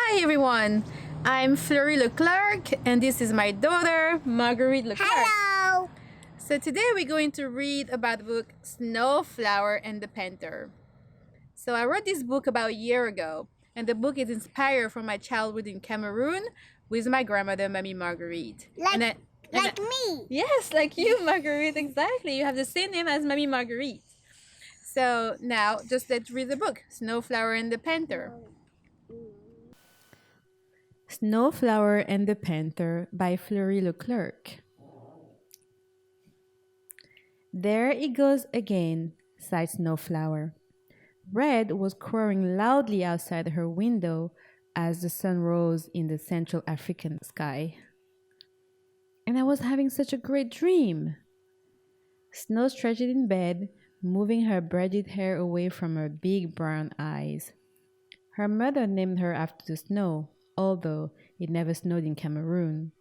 Hi everyone, I'm Fleurie Leclercq and this is my daughter Marguerite Leclercq. Hello. So today we're going to read about the book Snowflower and the Panther. So I wrote this book about a year ago and the book is inspired from my childhood in Cameroon with my grandmother Mammy Marguerite. Like and like me. Yes, like you Marguerite, exactly. You have the same name as Mammy Marguerite. So now just let's read the book Snowflower and the Panther. Snowflower and the Panther by Fleurie Leclercq. There it goes again, sighed Snowflower. Red was crowing loudly outside her window as the sun rose in the Central African sky. And I was having such a great dream. Snow stretched in bed, moving her braided hair away from her big brown eyes. Her mother named her after the snow, although it never snowed in Cameroon.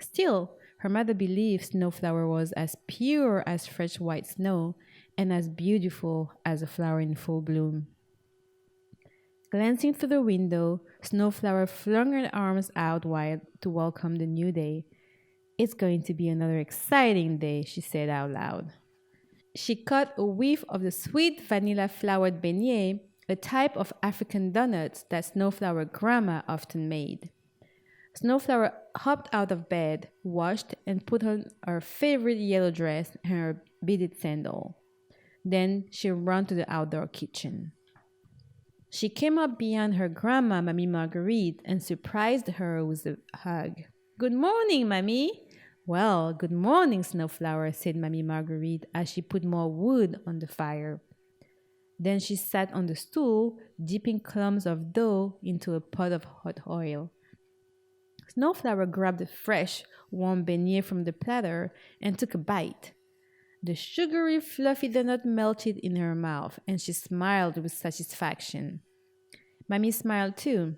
Still, her mother believed Snowflower was as pure as fresh white snow and as beautiful as a flower in full bloom. Glancing through the window, Snowflower flung her arms out wide to welcome the new day. It's going to be another exciting day, she said out loud. She caught a whiff of the sweet vanilla flowered beignet, a type of African donuts that Snowflower grandma often made. Snowflower hopped out of bed, washed, and put on her favorite yellow dress and her beaded sandal. Then she ran to the outdoor kitchen. She came up behind her grandma, Mammy Marguerite, and surprised her with a hug. Good morning, Mammy. Well, good morning, Snowflower, said Mammy Marguerite as she put more wood on the fire. Then she sat on the stool, dipping clumps of dough into a pot of hot oil. Snowflower grabbed a fresh, warm beignet from the platter and took a bite. The sugary, fluffy donut melted in her mouth, and she smiled with satisfaction. Mammy smiled too.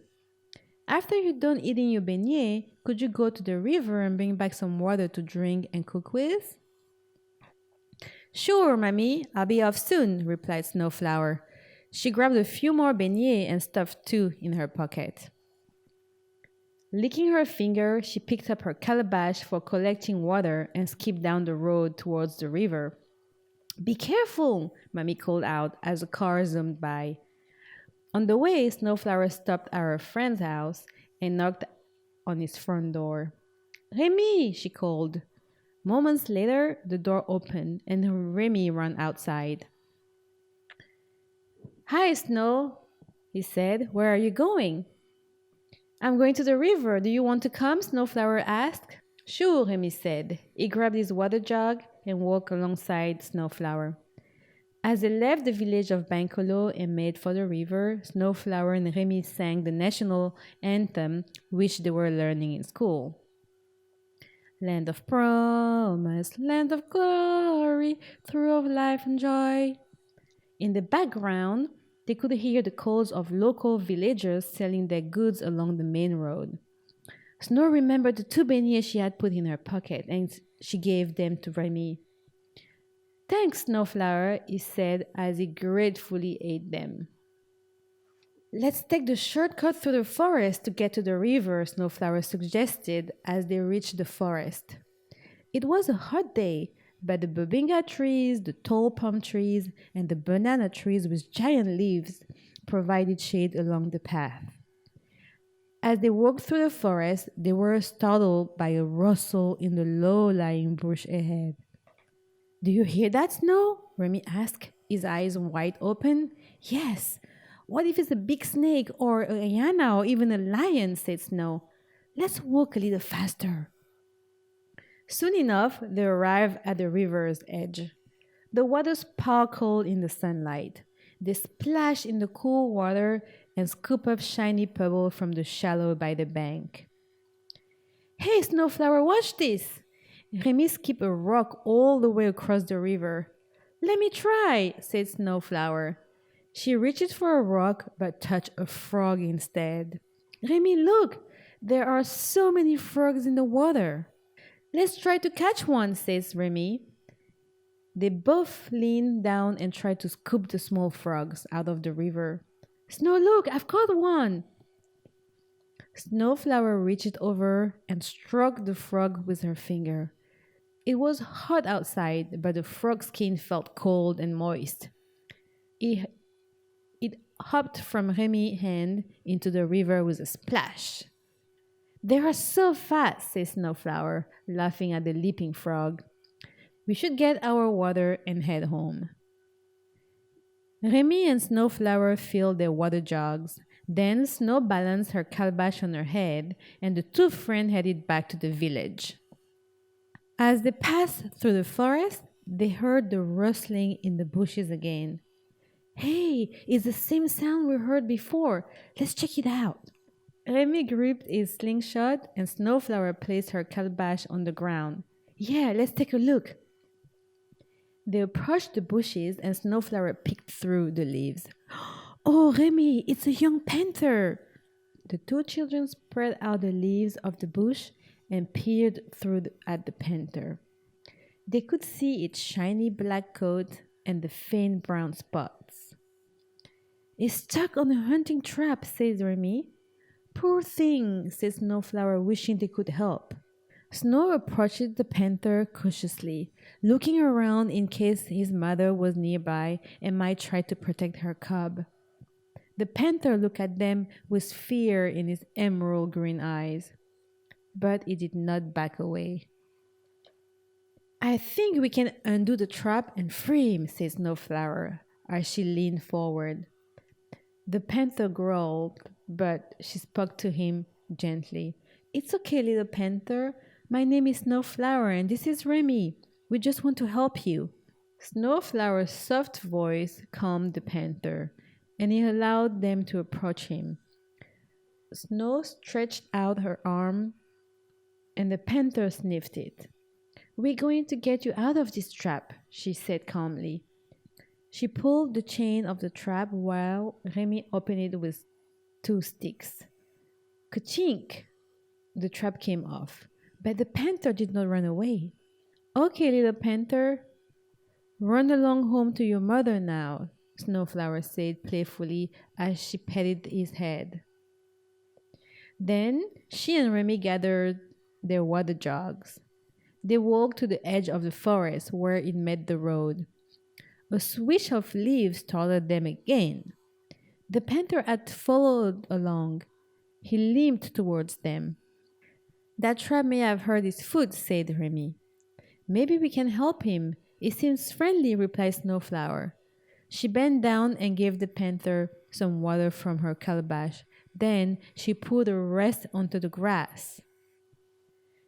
After you're done eating your beignet, could you go to the river and bring back some water to drink and cook with? Sure, Mammy, I'll be off soon, replied Snowflower. She grabbed a few more beignets and stuffed two in her pocket. Licking her finger, she picked up her calabash for collecting water and skipped down the road towards the river. Be careful, Mammy called out as a car zoomed by. On the way, Snowflower stopped at her friend's house and knocked on his front door. Remi, she called. Moments later, the door opened and Remi ran outside. Hi, Snow, he said. Where are you going? I'm going to the river. Do you want to come? Snowflower asked. Sure, Remi said. He grabbed his water jug and walked alongside Snowflower. As they left the village of Bankolo and made for the river, Snowflower and Remi sang the national anthem which they were learning in school. Land of promise, land of glory, through of life and joy. In the background, they could hear the calls of local villagers selling their goods along the main road. Snow remembered the two beignets she had put in her pocket and she gave them to Remi. Thanks, Snowflower, he said as he gratefully ate them. Let's take the shortcut through the forest to get to the river, Snowflower suggested as they reached the forest. It was a hot day, but the babinga trees, the tall palm trees, and the banana trees with giant leaves provided shade along the path. As they walked through the forest, they were startled by a rustle in the low-lying bush ahead. Do you hear that, Snow? Remi asked, his eyes wide open. Yes. What if it's a big snake or a hyena or even a lion, said Snow. Let's walk a little faster. Soon enough, they arrived at the river's edge. The water sparkled in the sunlight. They splashed in the cool water and scooped up shiny pebbles from the shallow by the bank. Hey, Snowflower, watch this! Remi skipped a rock all the way across the river. Let me try, said Snowflower. She reached for a rock but touched a frog instead. Remi, look! There are so many frogs in the water. Let's try to catch one, says Remi. They both leaned down and tried to scoop the small frogs out of the river. Snow, look, I've caught one. Snowflower reached over and struck the frog with her finger. It was hot outside, but the frog's skin felt cold and moist. It, it hopped from Remy's hand into the river with a splash. They are so fast, said Snowflower, laughing at the leaping frog. We should get our water and head home. Remy and Snowflower filled their water jugs. Then Snow balanced her calabash on her head, and the two friends headed back to the village. As they passed through the forest, they heard the rustling in the bushes again. Hey, it's the same sound we heard before. Let's check it out. Remy gripped his slingshot and Snowflower placed her calabash on the ground. Yeah, let's take a look. They approached the bushes and Snowflower peeked through the leaves. Oh, Remy, it's a young panther! The two children spread out the leaves of the bush and peered through at the panther. They could see its shiny black coat and the faint brown spots. It's stuck on a hunting trap, says Remy. Poor thing, says Snowflower, wishing they could help. Snow approached the panther cautiously, looking around in case his mother was nearby and might try to protect her cub. The panther looked at them with fear in his emerald green eyes, but he did not back away. I think we can undo the trap and free him, said Snowflower as she leaned forward. The panther growled, but she spoke to him gently. It's okay, little panther. My name is Snowflower and this is Remy. We just want to help you. Snowflower's soft voice calmed the panther, and he allowed them to approach him. Snow stretched out her arm, and the panther sniffed it. We're going to get you out of this trap, she said calmly. She pulled the chain of the trap while Remy opened it with 2 sticks. Ka-chink! The trap came off, but the panther did not run away. Okay, little panther, run along home to your mother now, Snowflower said playfully as she patted his head. Then she and Remy gathered their water jugs. They walked to the edge of the forest where it met the road. A swish of leaves startled them again. The panther had followed along. He limped towards them. That trap may have hurt his foot, said Remy. Maybe we can help him. He seems friendly, replied Snowflower. She bent down and gave the panther some water from her calabash. Then she poured the rest onto the grass.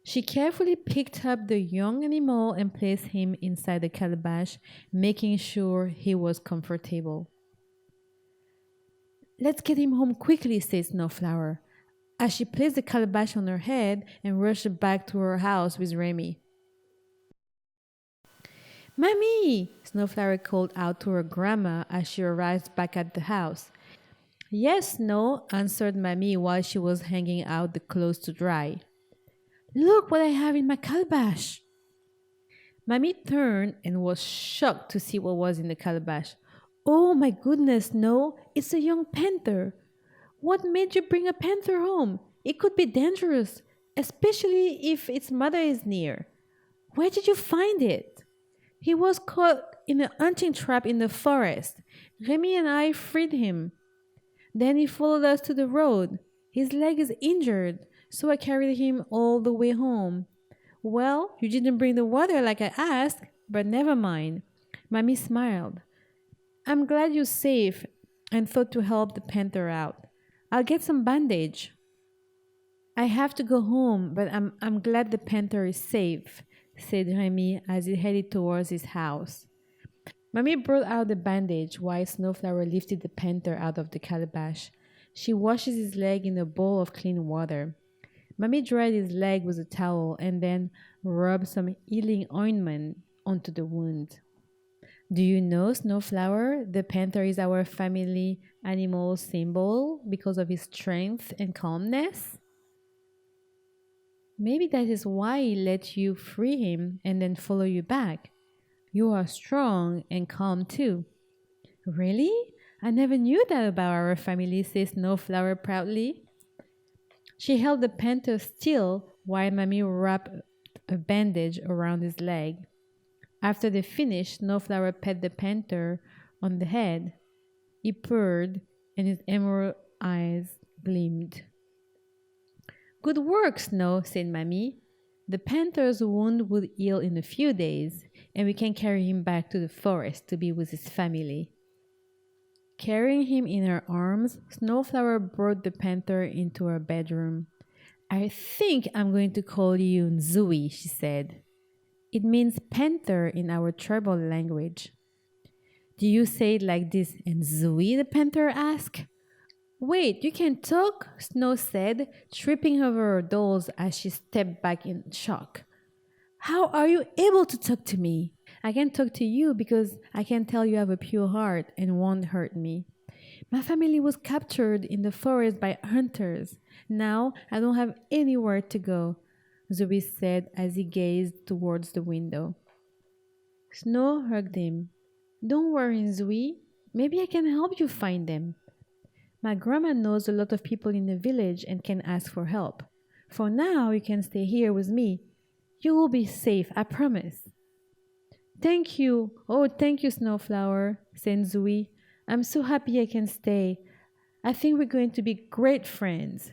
She carefully picked up the young animal and placed him inside the calabash, making sure he was comfortable. Let's get him home quickly, said Snowflower, as she placed the calabash on her head and rushed back to her house with Remy. Mommy! Snowflower called out to her grandma as she arrived back at the house. Yes, Snow, answered Mommy while she was hanging out the clothes to dry. Look what I have in my calabash. Mommy turned and was shocked to see what was in the calabash. Oh my goodness, no, it's a young panther. What made you bring a panther home? It could be dangerous, especially if its mother is near. Where did you find it? He was caught in a hunting trap in the forest. Remy and I freed him. Then he followed us to the road. His leg is injured, so I carried him all the way home. Well, you didn't bring the water like I asked, but never mind. Mommy smiled. I'm glad you're safe and thought to help the panther out. I'll get some bandage. I have to go home, but I'm glad the panther is safe, said Remy as he headed towards his house. Mommy brought out the bandage while Snowflower lifted the panther out of the calabash. She washes his leg in a bowl of clean water. Mommy dried his leg with a towel and then rubbed some healing ointment onto the wound. Do you know, Snowflower, the panther is our family animal symbol because of his strength and calmness? Maybe that is why he let you free him and then follow you back. You are strong and calm too. Really? I never knew that about our family, says Snowflower proudly. She held the panther still while Mammy wrapped a bandage around his leg. After they finished, Snowflower pet the panther on the head. He purred, and his emerald eyes gleamed. Good work, Snow, said Mammy. The panther's wound would heal in a few days, and we can carry him back to the forest to be with his family. Carrying him in her arms, Snowflower brought the panther into her bedroom. I think I'm going to call you Nzui, she said. It means panther in our tribal language. Do you say it like this, Nzui? The panther asked. Wait, you can talk? Snow said, tripping over her dolls as she stepped back in shock. How are you able to talk to me? I can talk to you because I can tell you have a pure heart and won't hurt me. My family was captured in the forest by hunters. Now I don't have anywhere to go, Zoe said as he gazed towards the window. Snow hugged him. Don't worry, Zoe. Maybe I can help you find them. My grandma knows a lot of people in the village and can ask for help. For now, you can stay here with me. You will be safe, I promise. Thank you. Oh, thank you, Snowflower, said Zoe. I'm so happy I can stay. I think we're going to be great friends.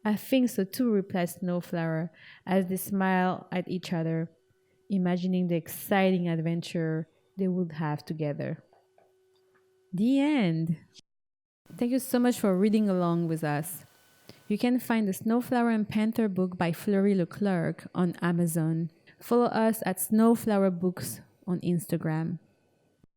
I think so too, replied Snowflower as they smiled at each other, imagining the exciting adventure they would have together. The end. Thank you so much for reading along with us. You can find the Snowflower and Panther book by Fleurie Leclercq on Amazon. Follow us at Snowflower Books on Instagram.